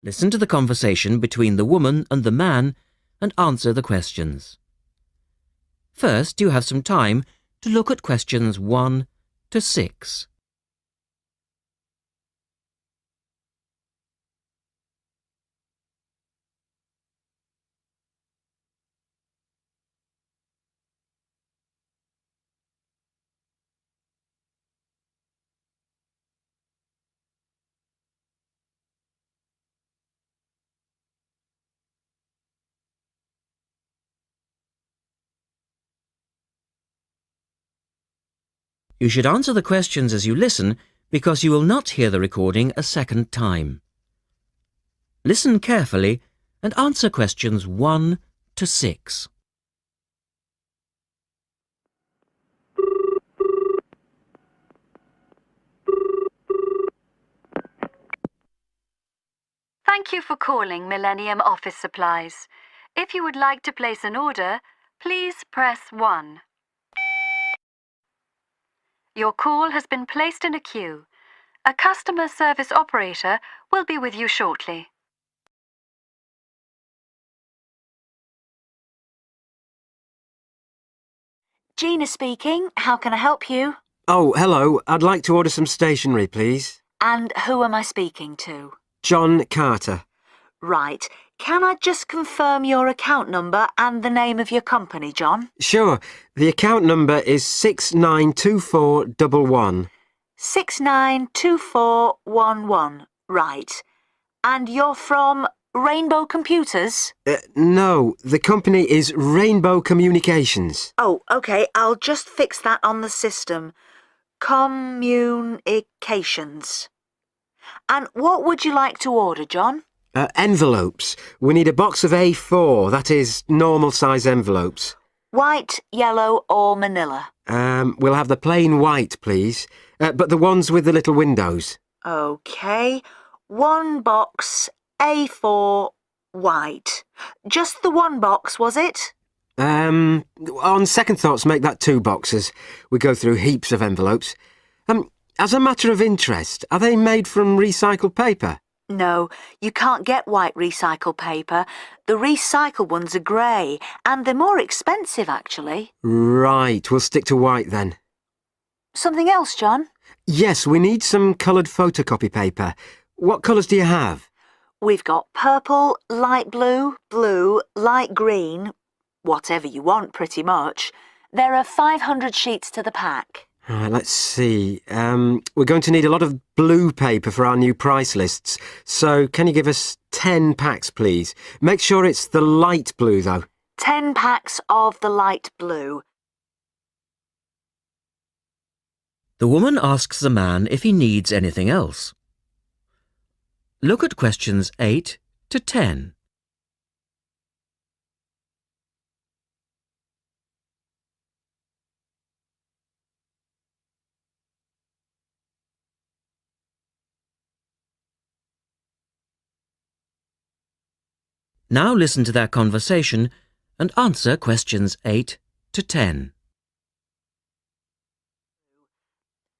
Listen to the conversation between the woman and the man and answer the questions. First, you have some time to look at questions 1 to 6. You should answer the questions as you listen because you will not hear the recording a second time. Listen carefully and answer questions 1 to 6. Thank you for calling Millennium Office Supplies. If you would like to place an order, please press 1. Your call has been placed in a queue. A customer service operator will be with you shortly. Gina speaking. How can I help you? Oh, hello. I'd like to order some stationery, please. And who am I speaking to? John Carter. Right. Can I just confirm your account number and the name of your company, John? Sure. The account number is 692411. 692411. Right. And you're from Rainbow Computers? No, the company is Rainbow Communications. Oh, OK. I'll just fix that on the system. Communications. And what would you like to order, John? Envelopes. We need a box of A4, that is, normal size envelopes. White, yellow or manila? We'll have the plain white, please. But the ones with the little windows. OK. One box, A4, white. Just the one box, was it? On second thoughts, make that 2 boxes. We go through heaps of envelopes. As a matter of interest, are they made from recycled paper? No, you can't get white recycled paper. The recycled ones are grey, and they're more expensive, actually. Right, we'll stick to white then. Something else, John? Yes, we need some coloured photocopy paper. What colours do you have? We've got purple, light blue, blue, light green, whatever you want, pretty much. There are 500 sheets to the pack. Right, let's see. We're going to need a lot of blue paper for our new price lists. So can you give us 10 packs, please? Make sure it's the light blue, though. 10 packs of the light blue. The woman asks the man if he needs anything else. Look at questions 8 to 10. Now listen to their conversation and answer questions 8 to 10.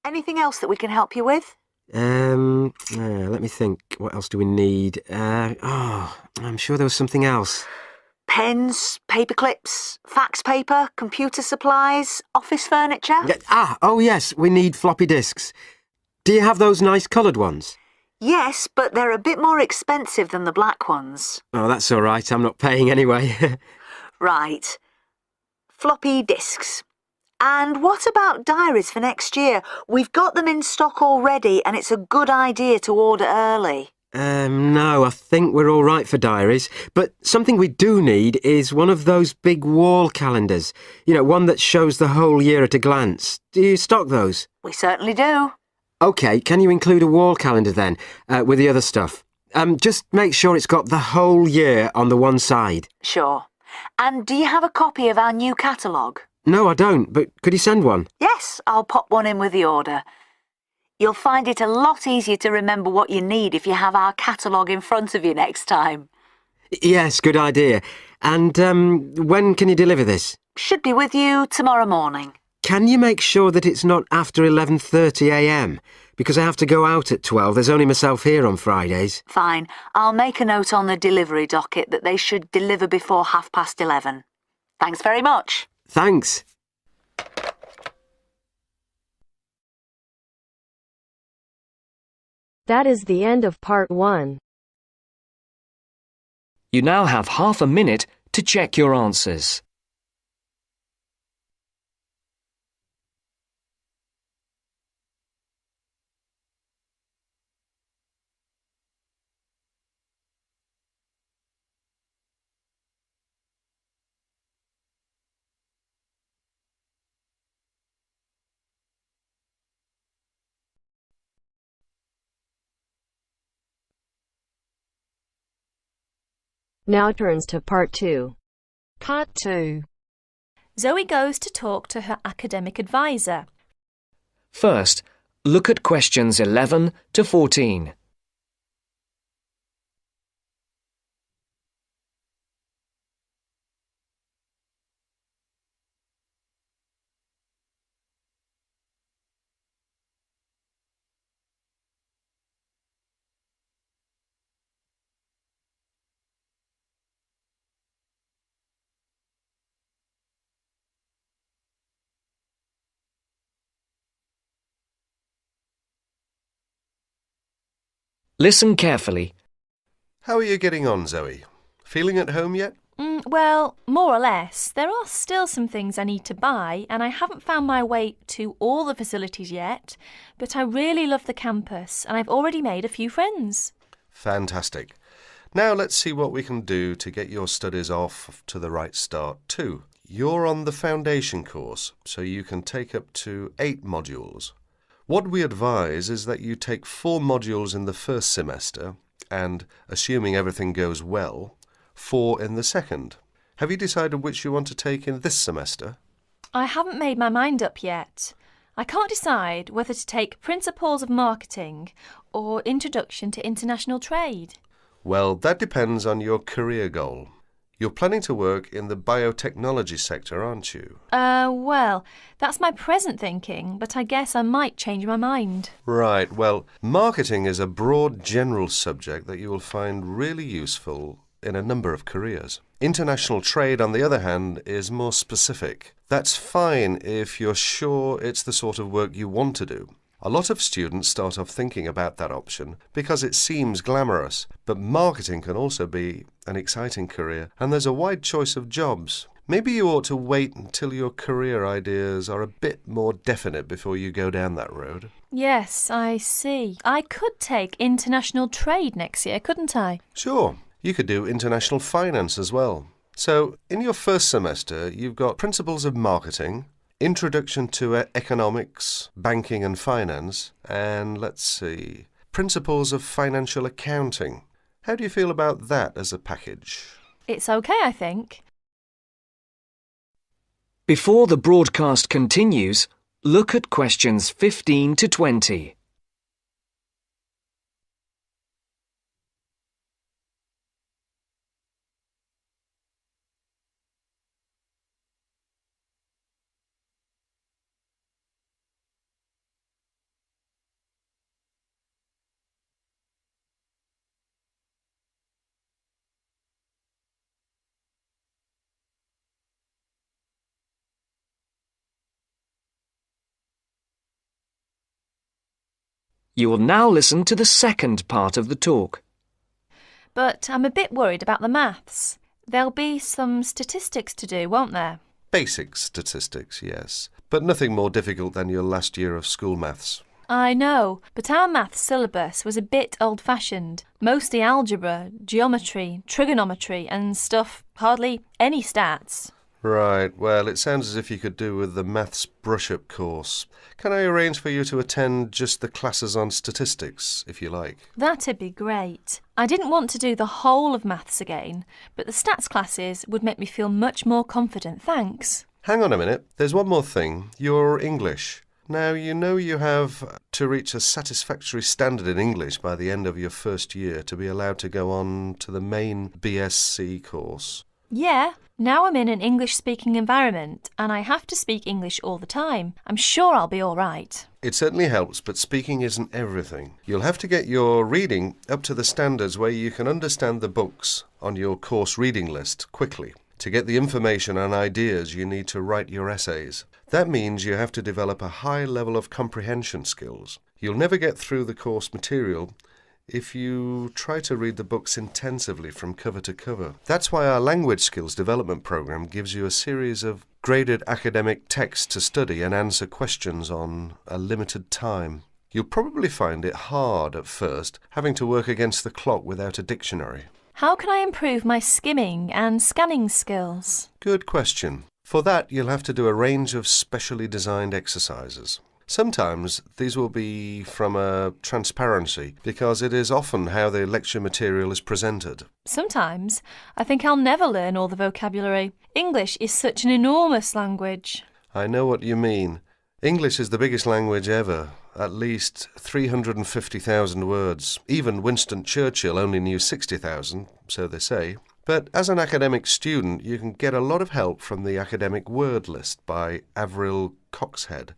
Anything else that we can help you with? Let me think. What else do we need? I'm sure there was something else. Pens, paper clips, fax paper, computer supplies, office furniture? Oh yes, we need floppy disks. Do you have those nice coloured ones? Yes, but they're a bit more expensive than the black ones. Oh, that's all right. I'm not paying anyway. Right. Floppy disks. And what about diaries for next year? We've got them in stock already and it's a good idea to order early. No, I think we're all right for diaries. But something we do need is one of those big wall calendars. You know, one that shows the whole year at a glance. Do you stock those? We certainly do. OK, can you include a wall calendar then, with the other stuff? Just make sure it's got the whole year on the one side. Sure. And do you have a copy of our new catalogue? No, I don't, but could you send one? Yes, I'll pop one in with the order. You'll find it a lot easier to remember what you need if you have our catalogue in front of you next time. Yes, good idea. And when can you deliver this? Should be with you tomorrow morning. Can you make sure that it's not after 11:30 a.m? because I have to go out at 12. There's only myself here on Fridays. Fine. I'll make a note on the delivery docket that they should deliver before 11:30. Thanks very much. Thanks. That is the end of part 1. You now have half a minute to check your answers. Now turns to part 2. Part 2. Zoe goes to talk to her academic advisor. First, look at questions 11 to 14. Listen carefully. How are you getting on, Zoe? Feeling at home yet? Well, more or less. There are still some things I need to buy, and I haven't found my way to all the facilities yet, but I really love the campus, and I've already made a few friends. Fantastic. Now let's see what we can do to get your studies off to the right start too. You're on the foundation course, so you can take up to 8 modules. What we advise is that you take 4 modules in the first semester and, assuming everything goes well, 4 in the second. Have you decided which you want to take in this semester? I haven't made my mind up yet. I can't decide whether to take Principles of Marketing or Introduction to International Trade. Well, that depends on your career goal. You're planning to work in the biotechnology sector, aren't you? Well, that's my present thinking, but I guess I might change my mind. Right, well, marketing is a broad general subject that you will find really useful in a number of careers. International trade, on the other hand, is more specific. That's fine if you're sure it's the sort of work you want to do. A lot of students start off thinking about that option because it seems glamorous, but marketing can also be an exciting career, and there's a wide choice of jobs. Maybe you ought to wait until your career ideas are a bit more definite before you go down that road. Yes, I see. I could take International Trade next year, couldn't I? Sure. You could do international finance as well. So, in your first semester, you've got Principles of Marketing, Introduction to Economics, Banking and Finance, and let's see, Principles of Financial Accounting. How do you feel about that as a package? It's okay, I think. Before the broadcast continues, look at questions 15 to 20. You will now listen to the second part of the talk. But I'm a bit worried about the maths. There'll be some statistics to do, won't there? Basic statistics, yes, but nothing more difficult than your last year of school maths. I know, but our maths syllabus was a bit old-fashioned. Mostly algebra, geometry, trigonometry and stuff, hardly any stats. Right, well, it sounds as if you could do with the maths brush-up course. Can I arrange for you to attend just the classes on statistics, if you like? That'd be great. I didn't want to do the whole of maths again, but the stats classes would make me feel much more confident, thanks. Hang on a minute, there's one more thing. Your English. Now, you know you have to reach a satisfactory standard in English by the end of your first year to be allowed to go on to the main BSc course. Yeah, Now I'm in an English-speaking environment and I have to speak English all the time. I'm sure I'll be all right. It certainly helps, but speaking isn't everything. You'll have to get your reading up to the standards where you can understand the books on your course reading list quickly. To get the information and ideas, you need to write your essays. That means you have to develop a high level of comprehension skills. You'll never get through the course material if you try to read the books intensively from cover to cover. That's why our language skills development program gives you a series of graded academic texts to study and answer questions on a limited time. You'll probably find it hard at first, having to work against the clock without a dictionary. How can I improve my skimming and scanning skills? Good question. For that, you'll have to do a range of specially designed exercises. Sometimes these will be from a transparency, because it is often how the lecture material is presented. Sometimes I think I'll never learn all the vocabulary. English is such an enormous language. I know what you mean. English is the biggest language ever, at least 350,000 words. Even Winston Churchill only knew 60,000, so they say. But as an academic student, you can get a lot of help from the academic word list by Avril Coxhead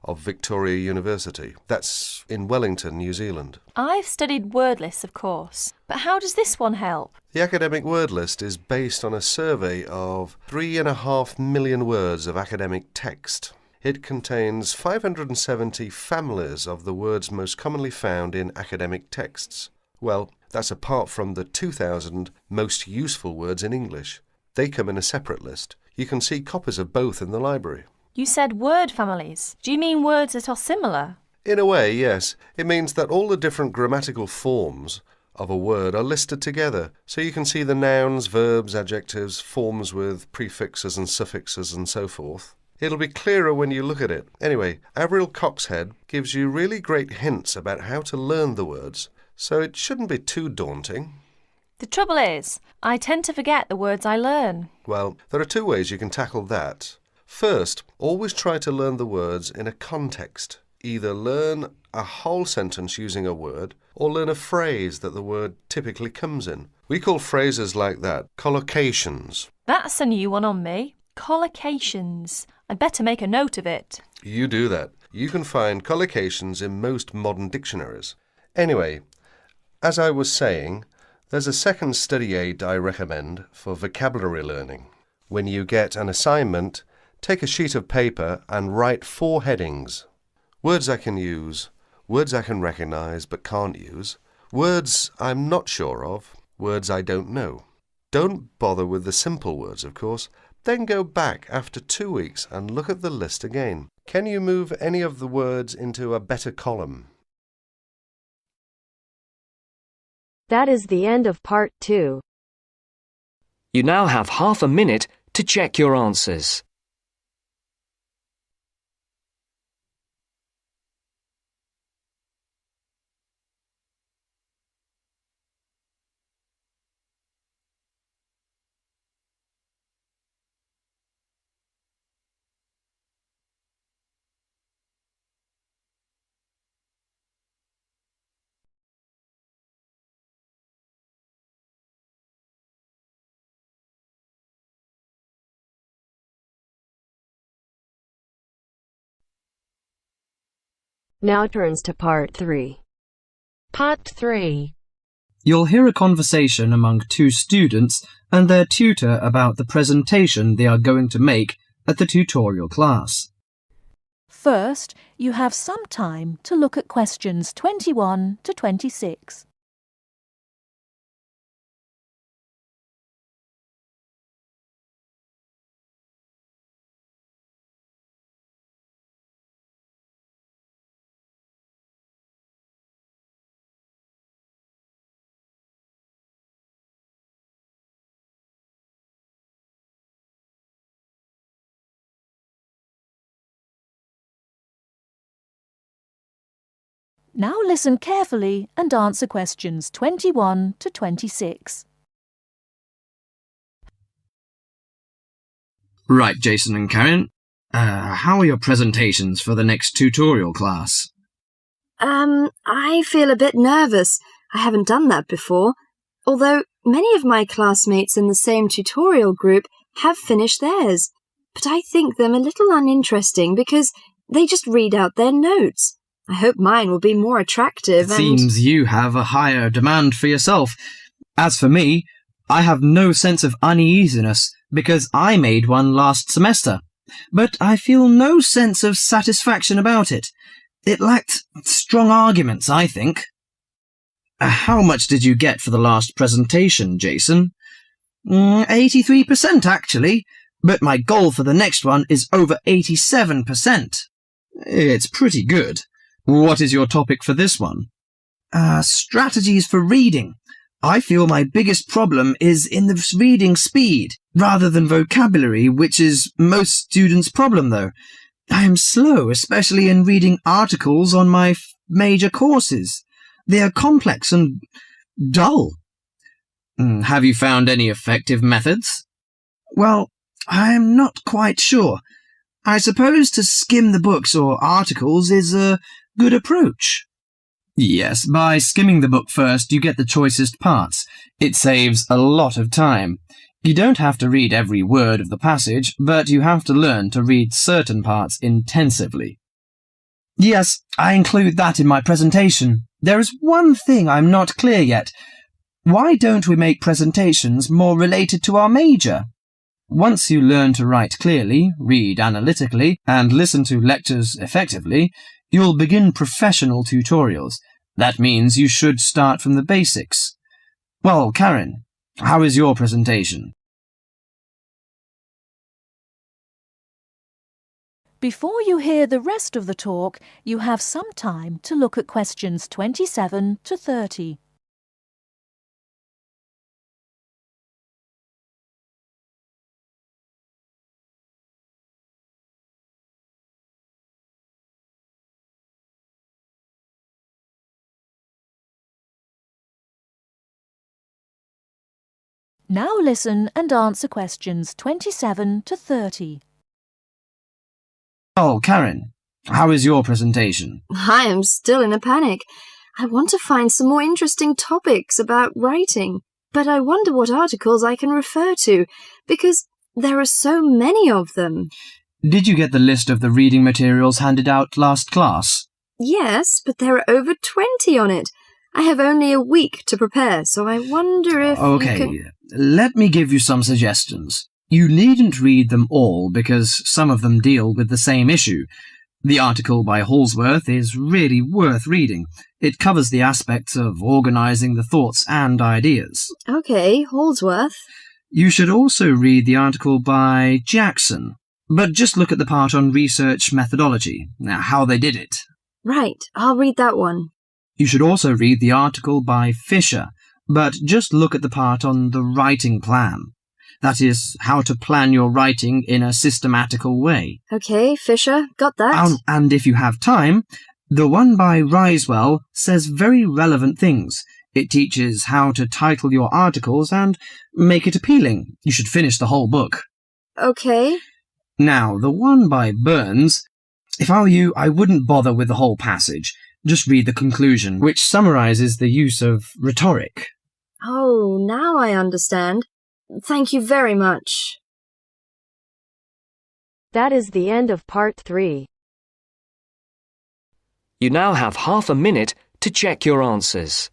of Victoria University. That's in Wellington, New Zealand. I've studied word lists, of course, but how does this one help? The academic word list is based on a survey of 3.5 million words of academic text. It contains 570 families of the words most commonly found in academic texts. Well, that's apart from the 2,000 most useful words in English. They come in a separate list. You can see copies of both in the library. You said word families. Do you mean words that are similar? In a way, yes. It means that all the different grammatical forms of a word are listed together, so you can see the nouns, verbs, adjectives, forms with prefixes and suffixes and so forth. It'll be clearer when you look at it. Anyway, Avril Coxhead gives you really great hints about how to learn the words, so it shouldn't be too daunting. The trouble is, I tend to forget the words I learn. Well, there are two ways you can tackle that. First, always try to learn the words in a context. Either learn a whole sentence using a word, or learn a phrase that the word typically comes in. We call phrases like that collocations. That's a new one on me. Collocations. I'd better make a note of it. You do that. You can find collocations in most modern dictionaries. Anyway, as I was saying, there's a second study aid I recommend for vocabulary learning. When you get an assignment, take a sheet of paper and write 4 headings. Words I can use, words I can recognise but can't use, words I'm not sure of, words I don't know. Don't bother with the simple words, of course. Then go back after 2 weeks and look at the list again. Can you move any of the words into a better column? That is the end of part 2. You now have half a minute to check your answers. Now turns to part 3. Part 3. You'll hear a conversation among 2 students and their tutor about the presentation they are going to make at the tutorial class. First, you have some time to look at questions 21 to 26. Now listen carefully and answer questions 21 to 26. Right, Jason and Karen. How are your presentations for the next tutorial class? I feel a bit nervous. I haven't done that before. Although many of my classmates in the same tutorial group have finished theirs, but I think them a little uninteresting because they just read out their notes. I hope mine will be more attractive It seems you have a higher demand for yourself. As for me, I have no sense of uneasiness because I made one last semester, but I feel no sense of satisfaction about it. It lacked strong arguments, I think. How much did you get for the last presentation, Jason? 83% actually, but my goal for the next one is over 87%. It's pretty good. What is your topic for this one? Strategies for reading. I feel my biggest problem is in the reading speed, rather than vocabulary, which is most students' problem, though. I am slow, especially in reading articles on my major courses. They are complex and dull. Have you found any effective methods? Well, I am not quite sure. I suppose to skim the books or articles is a good approach. Yes, by skimming the book first, you get the choicest parts. It saves a lot of time. You don't have to read every word of the passage, but you have to learn to read certain parts intensively. Yes, I include that in my presentation. There is one thing I'm not clear yet. Why don't we make presentations more related to our major? Once you learn to write clearly, read analytically, and listen to lectures effectively, you'll begin professional tutorials. That means you should start from the basics. Well, Karen, how is your presentation? Before you hear the rest of the talk, you have some time to look at questions 27 to 30. Now listen and answer questions 27 to 30. Oh, Karen, how is your presentation? I am still in a panic. I want to find some more interesting topics about writing, but I wonder what articles I can refer to, because there are so many of them. Did you get the list of the reading materials handed out last class? Yes, but there are over 20 on it. I have only a week to prepare, so I wonder if Okay, you could... let me give you some suggestions. You needn't read them all because some of them deal with the same issue. The article by Halsworth is really worth reading. It covers the aspects of organising the thoughts and ideas. Okay, Halsworth. You should also read the article by Jackson, but just look at the part on research methodology, how they did it. Right, I'll read that one. You should also read the article by Fisher, but just look at the part on the writing plan. That is, how to plan your writing in a systematical way. Okay, Fisher, got that. And if you have time, the one by Risewell says very relevant things. It teaches how to title your articles and make it appealing. You should finish the whole book. Okay. Now, the one by Burns, if I were you, I wouldn't bother with the whole passage. Just read the conclusion, which summarises the use of rhetoric. Oh, now I understand. Thank you very much. That is the end of part 3. You now have half a minute to check your answers.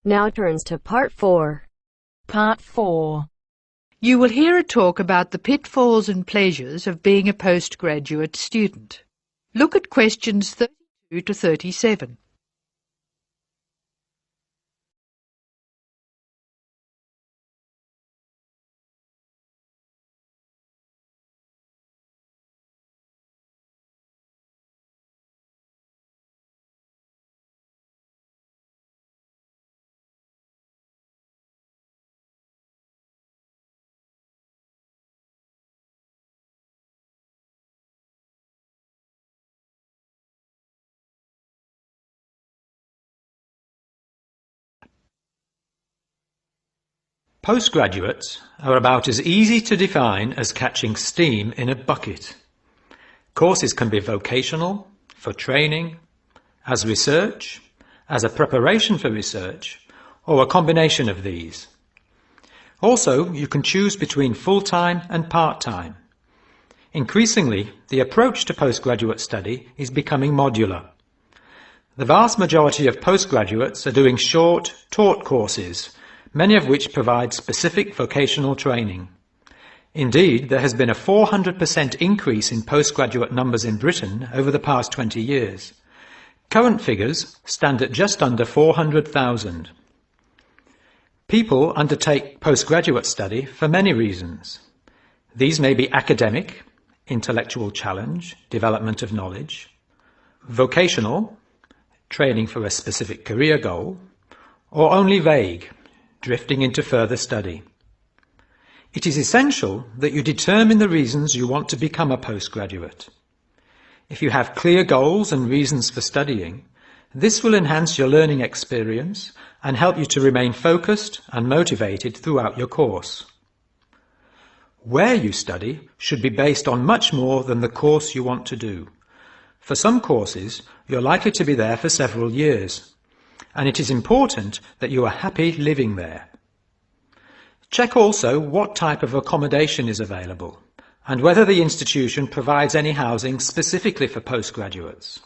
Now turns to part 4. Part 4. You will hear a talk about the pitfalls and pleasures of being a postgraduate student. Look at questions 32 to 37. Postgraduates are about as easy to define as catching steam in a bucket. Courses can be vocational, for training, as research, as a preparation for research, or a combination of these. Also, you can choose between full-time and part-time. Increasingly, the approach to postgraduate study is becoming modular. The vast majority of postgraduates are doing short, taught courses, many of which provide specific vocational training. Indeed, there has been a 400% increase in postgraduate numbers in Britain over the past 20 years. Current figures stand at just under 400,000. People undertake postgraduate study for many reasons. These may be academic, intellectual challenge, development of knowledge; vocational, training for a specific career goal; or only vague, drifting into further study. It is essential that you determine the reasons you want to become a postgraduate. If you have clear goals and reasons for studying, this will enhance your learning experience and help you to remain focused and motivated throughout your course. Where you study should be based on much more than the course you want to do. For some courses, you're likely to be there for several years, and it is important that you are happy living there. Check also what type of accommodation is available, and whether the institution provides any housing specifically for postgraduates.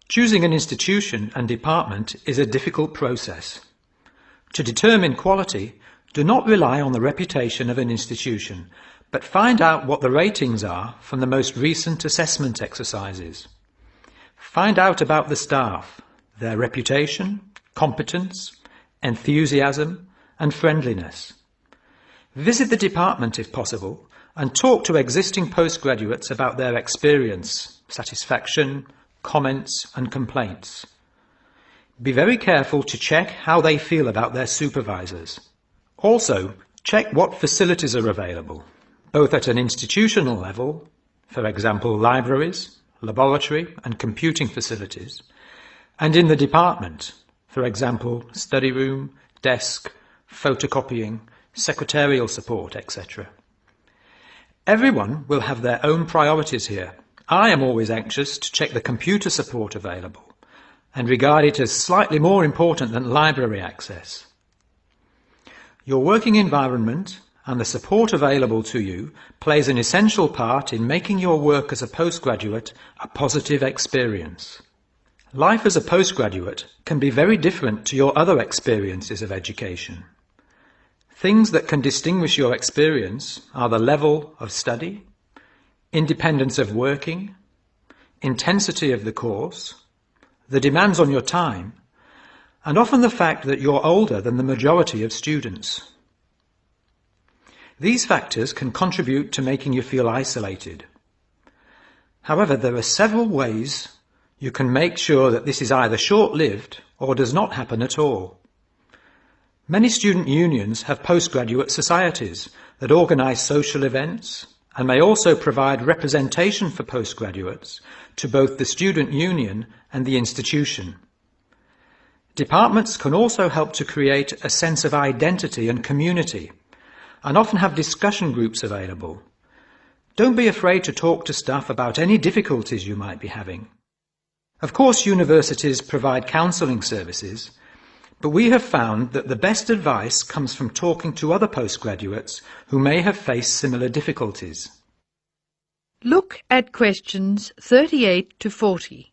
Choosing an institution and department is a difficult process. To determine quality, do not rely on the reputation of an institution, but find out what the ratings are from the most recent assessment exercises. Find out about the staff, their reputation, competence, enthusiasm, and friendliness. Visit the department if possible, and talk to existing postgraduates about their experience, satisfaction, comments, and complaints. Be very careful to check how they feel about their supervisors. Also, check what facilities are available, both at an institutional level, for example libraries, laboratory and computing facilities, and in the department, for example study room, desk, photocopying, secretarial support, etc. Everyone will have their own priorities here. I am always anxious to check the computer support available and regard it as slightly more important than library access. Your working environment and the support available to you plays an essential part in making your work as a postgraduate a positive experience. Life as a postgraduate can be very different to your other experiences of education. Things that can distinguish your experience are the level of study, independence of working, intensity of the course, the demands on your time, and often the fact that you're older than the majority of students. These factors can contribute to making you feel isolated. However, there are several ways you can make sure that this is either short-lived or does not happen at all. Many student unions have postgraduate societies that organise social events and may also provide representation for postgraduates to both the student union and the institution. Departments can also help to create a sense of identity and community, and often have discussion groups available. Don't be afraid to talk to staff about any difficulties you might be having. Of course, universities provide counselling services, but we have found that the best advice comes from talking to other postgraduates who may have faced similar difficulties. Look at questions 38 to 40.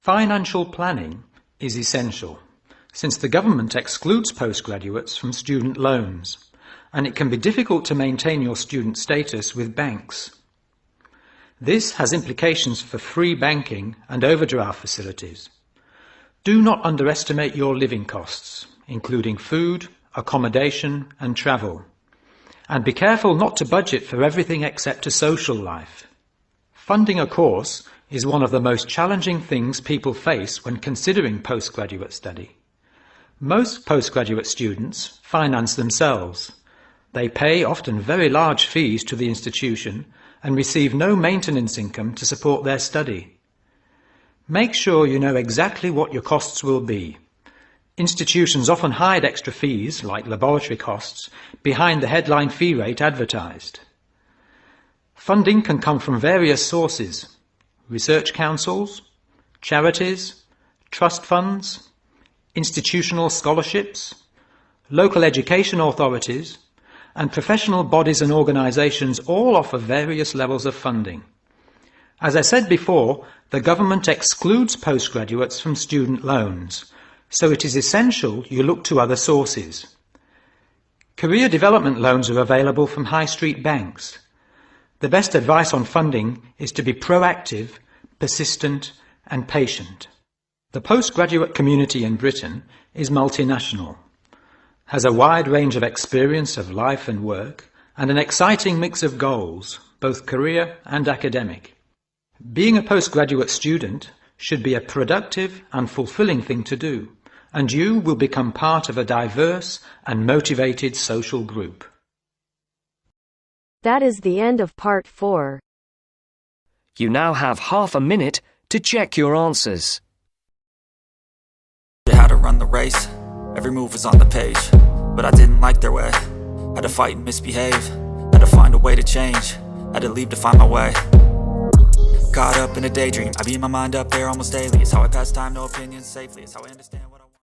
Financial planning is essential, since the government excludes postgraduates from student loans, and it can be difficult to maintain your student status with banks. This has implications for free banking and overdraft facilities. Do not underestimate your living costs, including food, accommodation and travel, and be careful not to budget for everything except a social life. Funding a course is one of the most challenging things people face when considering postgraduate study. Most postgraduate students finance themselves. They pay often very large fees to the institution and receive no maintenance income to support their study. Make sure you know exactly what your costs will be. Institutions often hide extra fees, like laboratory costs, behind the headline fee rate advertised. Funding can come from various sources: research councils, charities, trust funds, institutional scholarships, local education authorities, and professional bodies and organisations all offer various levels of funding. As I said before, the government excludes postgraduates from student loans, so it is essential you look to other sources. Career development loans are available from high street banks. The best advice on funding is to be proactive, persistent and patient. The postgraduate community in Britain is multinational, has a wide range of experience of life and work, and an exciting mix of goals, both career and academic. Being a postgraduate student should be a productive and fulfilling thing to do, and you will become part of a diverse and motivated social group. That is the end of part 4. You now have half a minute to check your answers. How to run the race, every move was on the page, but I didn't like their way. Had to fight and misbehave, had to find a way to change, had to leave to find my way. Caught up in a daydream, I beat my mind up there almost daily. It's how I pass time, no opinions safely. It's how I understand what